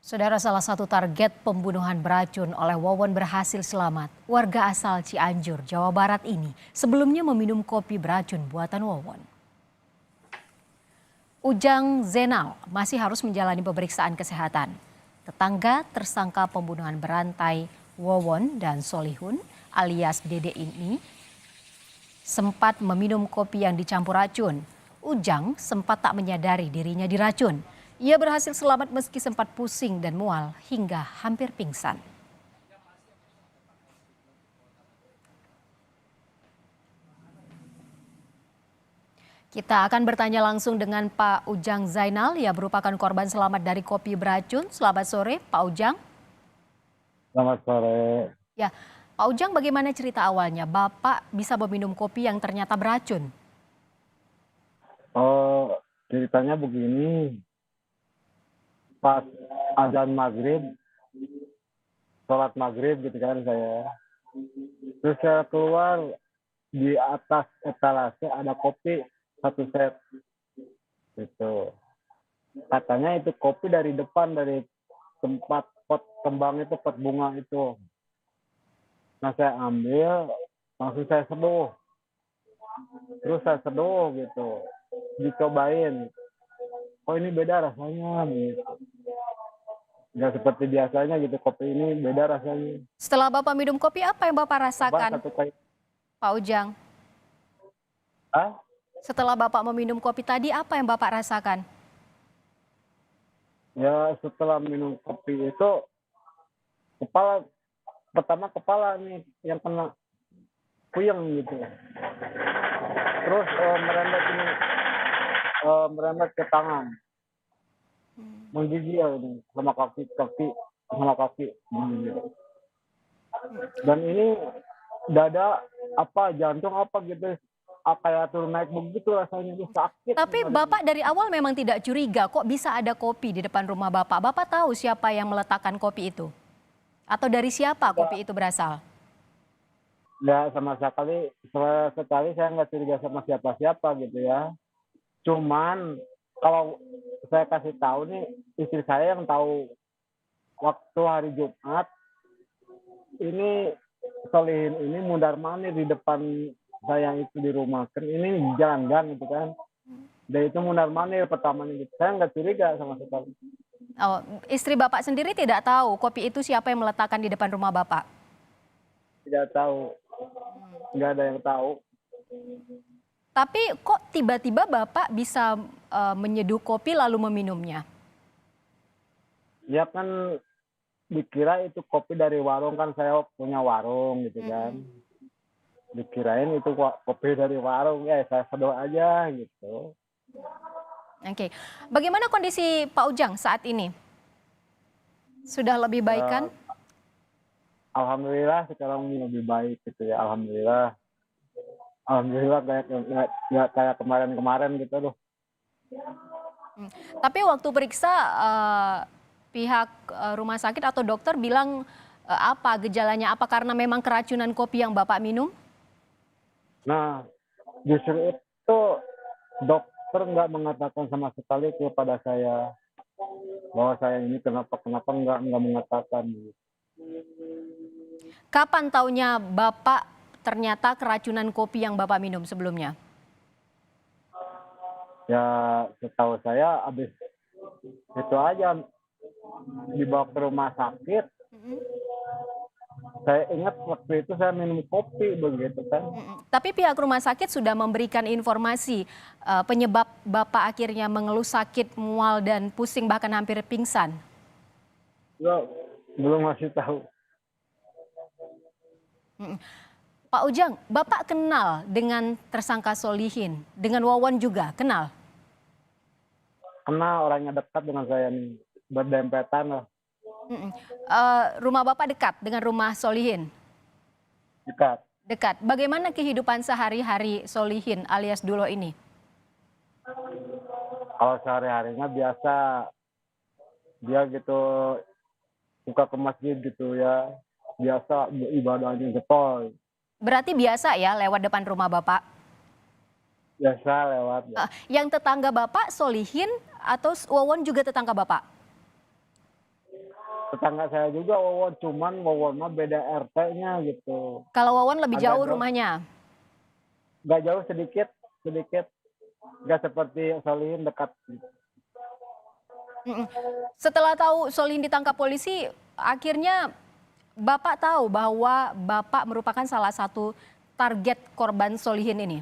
Saudara, salah satu target pembunuhan beracun oleh Wawon berhasil selamat. Warga asal Cianjur, Jawa Barat ini sebelumnya meminum kopi beracun buatan Wawon. Ujang Zainal masih harus menjalani pemeriksaan kesehatan. Tetangga tersangka pembunuhan berantai Wawon dan Solihun alias Dede ini sempat meminum kopi yang dicampur racun. Ujang sempat tak menyadari dirinya diracun. Ia berhasil selamat meski sempat pusing dan mual hingga hampir pingsan. Kita akan bertanya langsung dengan Pak Ujang Zainal, yang merupakan korban selamat dari kopi beracun. Selamat sore, Pak Ujang. Selamat sore. Ya, Pak Ujang, bagaimana cerita awalnya Bapak bisa meminum kopi yang ternyata beracun? Oh, ceritanya begini. Pas azan maghrib, sholat maghrib gitu kan saya. Terus saya keluar, di atas etalase ada kopi satu set. Gitu. Katanya itu kopi dari depan, dari tempat pot kembang itu, pot bunga itu. Nah saya ambil, langsung saya seduh. Terus saya seduh gitu. Dicobain. Oh ini beda rasanya gitu. Nggak seperti biasanya gitu, kopi ini beda rasanya. Setelah Bapak minum kopi, apa yang Bapak Coba rasakan, satu kali. Pak Ujang? Ah, Setelah Bapak meminum kopi tadi, apa yang Bapak rasakan? ya setelah minum kopi itu kepala, pertama kepala nih yang kena puyeng gitu. Terus merembet ini, merembet ke tangan, menggigil ini sama kaki sama kaki menggigil. Dan ini dada apa jantung apa gitu, kayak turun naik begitu rasanya, itu sakit. Tapi Bapak dari awal memang tidak curiga kok bisa ada kopi di depan rumah Bapak. Bapak tahu siapa yang meletakkan kopi itu? Atau dari siapa kopi itu berasal? Nggak sama sekali saya nggak curiga sama siapa-siapa gitu ya. Cuman kalau saya kasih tahu nih, istri saya yang tahu. Waktu hari Jumat ini Solihin ini mundar mandir di depan saya itu di rumah kan, ini jalan gang gitu kan, dan itu mundar mandir pertamanya gitu, saya nggak curiga sama sekali. Oh, istri Bapak sendiri tidak tahu kopi itu siapa yang meletakkan di depan rumah Bapak? Tidak tahu, nggak ada yang tahu. Tapi kok tiba-tiba Bapak bisa menyeduh kopi lalu meminumnya? Ya kan dikira itu kopi dari warung, kan saya punya warung gitu kan, dikirain itu kopi dari warung, ya saya seduh aja gitu. Oke, bagaimana kondisi Pak Ujang saat ini? Sudah lebih baik kan? Alhamdulillah sekarang lebih baik gitu ya, alhamdulillah. Alhamdulillah nggak kayak kemarin-kemarin gitu loh. Tapi waktu periksa pihak rumah sakit atau dokter bilang apa gejalanya? Apa karena memang keracunan kopi yang Bapak minum? Nah, justru itu dokter nggak mengatakan sama sekali kepada saya bahwa saya ini kenapa nggak mengatakan. Kapan taunya Bapak ternyata keracunan kopi yang Bapak minum sebelumnya? Ya setahu saya abis itu aja dibawa ke rumah sakit. Saya ingat waktu itu saya minum kopi begitu kan. Tapi pihak rumah sakit sudah memberikan informasi penyebab Bapak akhirnya mengeluh sakit, mual dan pusing bahkan hampir pingsan. Ya, belum masih tahu. Pak Ujang, Bapak kenal dengan tersangka Solihin, dengan Wawon juga kenal? Kenal, orangnya dekat dengan saya nih, berdempetan lah. Rumah Bapak dekat dengan rumah Solihin? Dekat. Dekat. Bagaimana kehidupan sehari-hari Solihin alias Dulo ini? Kalau sehari-harinya biasa, dia gitu suka ke masjid gitu ya, biasa ibadahnya getol. Berarti biasa ya lewat depan rumah Bapak? Biasa lewat. Yang tetangga Bapak Solihin atau Wawon juga tetangga Bapak? tetangga saya juga Wawon, cuman Wawon mah beda RT-nya gitu. Kalau Wawan lebih Agak jauh jauh, rumahnya. nggak jauh sedikit, sedikit. Nggak seperti Solihin dekat. Mm-mm. Setelah tahu Solihin ditangkap polisi, akhirnya Bapak tahu bahwa Bapak merupakan salah satu target korban Solihin ini.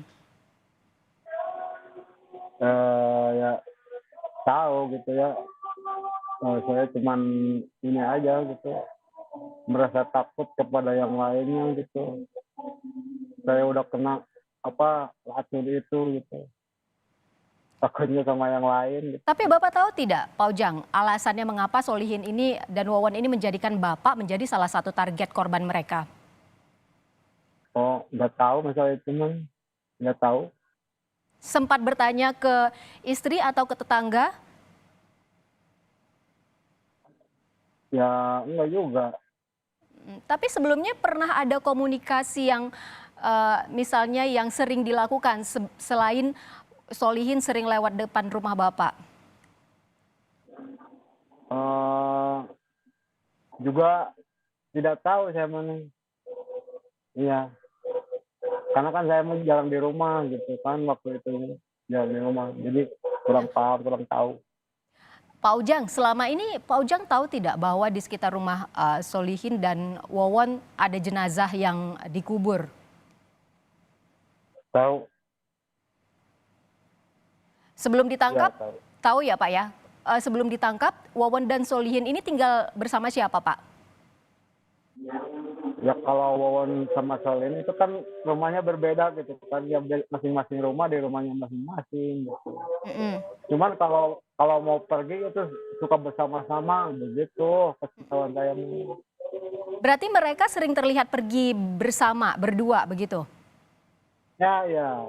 Ya tahu gitu ya. Saya cuman ini aja gitu, merasa takut kepada yang lainnya gitu. Saya udah kena racun itu gitu. Takutnya sama yang lain gitu. Tapi Bapak tahu tidak, Pak Ujang, alasannya mengapa Solihin ini dan Wawan ini menjadikan Bapak menjadi salah satu target korban mereka? Oh, nggak tahu masalah itu mah, nggak tahu. Sempat bertanya ke istri atau ke tetangga? Ya enggak juga. Tapi sebelumnya pernah ada komunikasi yang misalnya yang sering dilakukan selain Solihin sering lewat depan rumah Bapak? Juga tidak tahu saya mana. Iya, karena kan saya mau jalan di rumah gitu kan waktu itu jalan di rumah, jadi kurang paham, kurang tahu. Pak Ujang, selama ini Pak Ujang tahu tidak bahwa di sekitar rumah Solihin dan Wawon ada jenazah yang dikubur? Tahu? Sebelum Ya ditangkap, tahu. tahu ya Pak ya? Sebelum ditangkap, Wawon dan Solihin ini tinggal bersama siapa Pak? Ya kalau Wawon sama Solin itu kan rumahnya berbeda gitu kan, ya masing-masing rumah di rumahnya masing-masing gitu. Mm-mm. Cuman kalau mau pergi itu suka bersama-sama begitu kawan saya. Berarti mereka sering terlihat pergi bersama, berdua begitu? Ya, ya.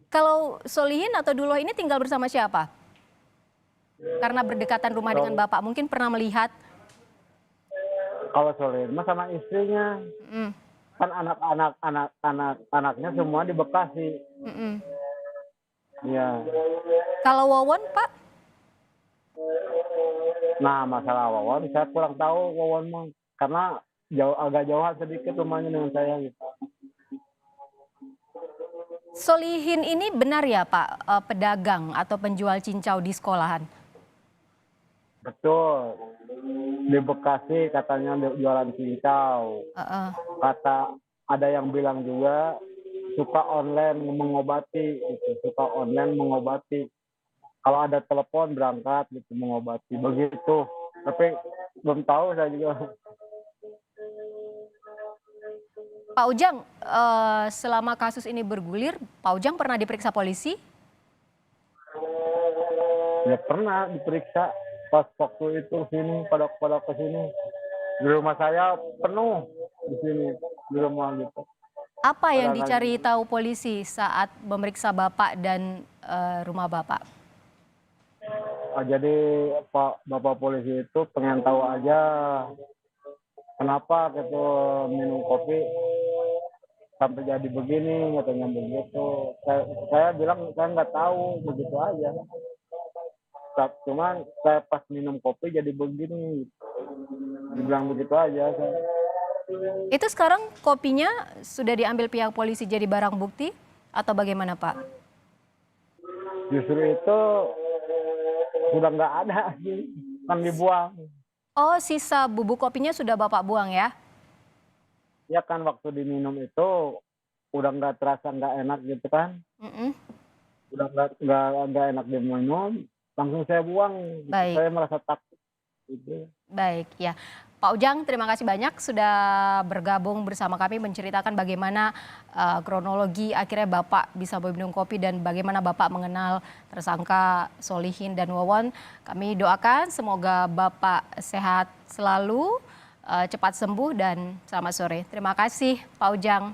Kalau Solihin atau Duloh ini tinggal bersama siapa? Karena berdekatan rumah dengan Bapak, mungkin pernah melihat. Kalau Solin mah sama istrinya. Mm, Kan anaknya semua di Bekasi. mm-mm. Ya. Kalau Wawon Pak? Nah, masalah Wawon saya kurang tahu Wawon mah karena agak jauhan sedikit rumahnya dengan saya gitu. Solihin ini benar ya Pak, pedagang atau penjual cincau di sekolahan? Betul. Di Bekasi katanya jualan cincau. Kata ada yang bilang juga suka online mengobati gitu, suka online mengobati. Kalau ada telepon berangkat gitu mengobati begitu. Tapi belum tahu saya juga. Pak Ujang, selama kasus ini bergulir, Pak Ujang pernah diperiksa polisi? Ya pernah diperiksa pas waktu itu sini pada kesini di rumah saya penuh di sini di rumah gitu. Apa yang dicari tahu polisi saat memeriksa Bapak dan rumah Bapak? Jadi Bapak polisi itu pengen tahu aja kenapa gitu minum kopi sampai jadi begini katanya begitu. Saya bilang saya nggak tahu begitu aja. Cuman saya pas minum kopi jadi begini. Dibilang begitu aja. Itu sekarang kopinya sudah diambil pihak polisi jadi barang bukti atau bagaimana Pak? Justru itu sudah nggak ada sih, kan dibuang. Oh, sisa bubuk kopinya sudah Bapak buang ya? Ya kan waktu diminum itu udah nggak terasa nggak enak gitu kan. Udah nggak enak diminum, langsung saya buang. Baik. Saya merasa takut. Gitu. Baik ya. Pak Ujang, terima kasih banyak sudah bergabung bersama kami menceritakan bagaimana kronologi akhirnya Bapak bisa minum kopi dan bagaimana Bapak mengenal tersangka Solihin dan Wawon. Kami doakan semoga Bapak sehat selalu, cepat sembuh dan selamat sore. Terima kasih Pak Ujang.